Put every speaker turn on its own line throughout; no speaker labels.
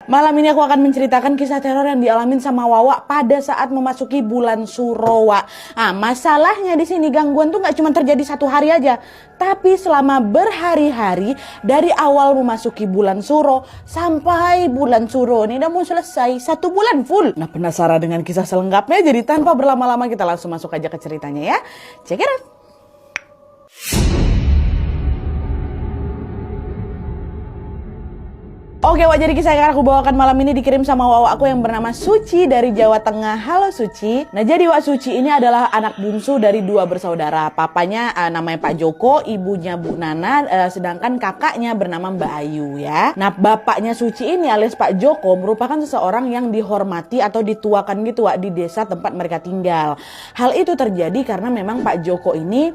Malam ini aku akan menceritakan kisah teror yang dialamin sama Wawa pada saat memasuki bulan Suro, Wak. Nah, masalahnya di sini gangguan tuh nggak cuma terjadi satu hari aja, tapi selama berhari-hari dari awal memasuki bulan Suro sampai bulan Suro ini udah mau selesai 1 bulan full. Nah, penasaran dengan kisah selengkapnya? Jadi tanpa berlama-lama kita langsung masuk aja ke ceritanya ya. Check it out. Oke, Wak, jadi kisah yang aku bawakan malam ini dikirim sama Wawa aku yang bernama Suci dari Jawa Tengah. Halo Suci. Nah, jadi Wak, Suci ini adalah anak bungsu dari 2 bersaudara. Papanya namanya Pak Joko, ibunya Bu Nana, sedangkan kakaknya bernama Mbak Ayu ya. Nah, bapaknya Suci ini alias Pak Joko merupakan seseorang yang dihormati atau dituakan gitu, Wak, di desa tempat mereka tinggal. Hal itu terjadi karena memang Pak Joko ini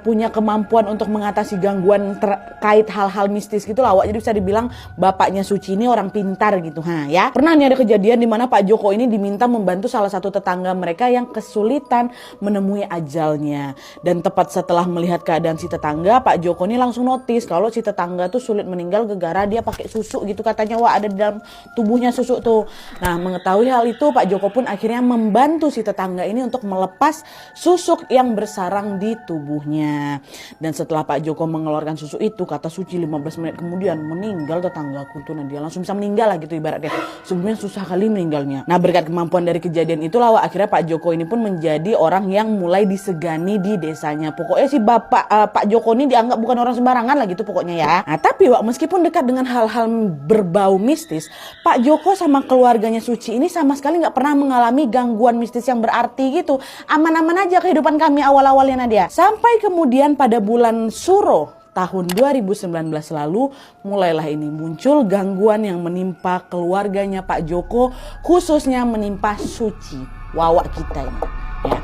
punya kemampuan untuk mengatasi gangguan terkait hal-hal mistis gitu lah, Wak. Jadi bisa dibilang bapaknya Suci ini orang pintar gitu, ya. Pernah nih ada kejadian di mana Pak Joko ini diminta membantu salah satu tetangga mereka yang kesulitan menemui ajalnya. Dan tepat setelah melihat keadaan si tetangga, Pak Joko ini langsung notice kalau si tetangga tuh sulit meninggal gara-gara dia pakai susuk gitu katanya, Wah, ada di dalam tubuhnya susuk tuh. Nah, mengetahui hal itu Pak Joko pun akhirnya membantu si tetangga ini untuk melepas susuk yang bersarang di tubuhnya. Dan setelah Pak Joko mengeluarkan susuk itu, kata Suci 15 menit kemudian meninggal tetanggaku. Nah, dia langsung bisa meninggal lah gitu ibaratnya. Sebelumnya susah kali meninggalnya. Nah, berkat kemampuan dari kejadian itulah, Wak, akhirnya Pak Joko ini pun menjadi orang yang mulai disegani di desanya. Pokoknya si Pak Joko ini dianggap bukan orang sembarangan lah gitu pokoknya ya. Nah, tapi Wak, meskipun dekat dengan hal-hal berbau mistis, Pak Joko sama keluarganya Suci ini sama sekali nggak pernah mengalami gangguan mistis yang berarti gitu. Aman-aman aja kehidupan kami awal-awalnya, Nadia. Sampai kemudian pada bulan Suro tahun 2019 lalu mulailah ini muncul gangguan yang menimpa keluarganya Pak Joko, khususnya menimpa Suci, Wawa kita ini ya.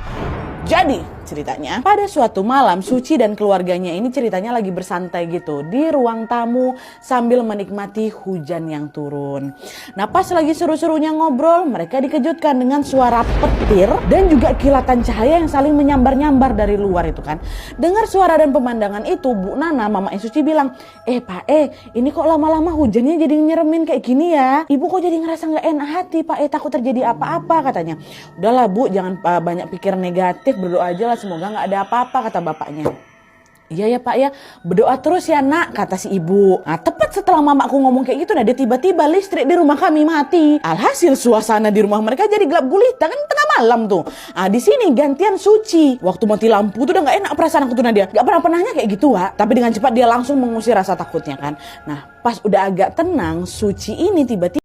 Jadi ceritanya pada suatu malam Suci dan keluarganya ini ceritanya lagi bersantai gitu di ruang tamu sambil menikmati hujan yang turun. Nah, pas lagi seru-serunya ngobrol, mereka dikejutkan dengan suara petir dan juga kilatan cahaya yang saling menyambar-nyambar dari luar itu kan. Dengar suara dan pemandangan itu, Bu Nana, mama Suci bilang, Pak ini kok lama-lama hujannya jadi nyeremin kayak gini ya? Ibu kok jadi ngerasa gak enak hati, Pak takut terjadi apa-apa katanya. Udahlah Bu, jangan banyak pikir negatif, berdoa aja lah semoga gak ada apa-apa kata bapaknya. Iya ya Pak ya, berdoa terus ya Nak, kata si ibu. Nah, tepat setelah mamaku ngomong kayak gitu, dia tiba-tiba listrik di rumah kami mati. Alhasil suasana di rumah mereka jadi gelap gulita, kan tengah malam tuh. Nah, di sini gantian Suci. Waktu mati lampu tuh udah gak enak perasaan aku tuh, Nadia. Gak pernahnya kayak gitu, Wak. Tapi dengan cepat dia langsung mengusir rasa takutnya kan. Nah, pas udah agak tenang, Suci ini tiba-tiba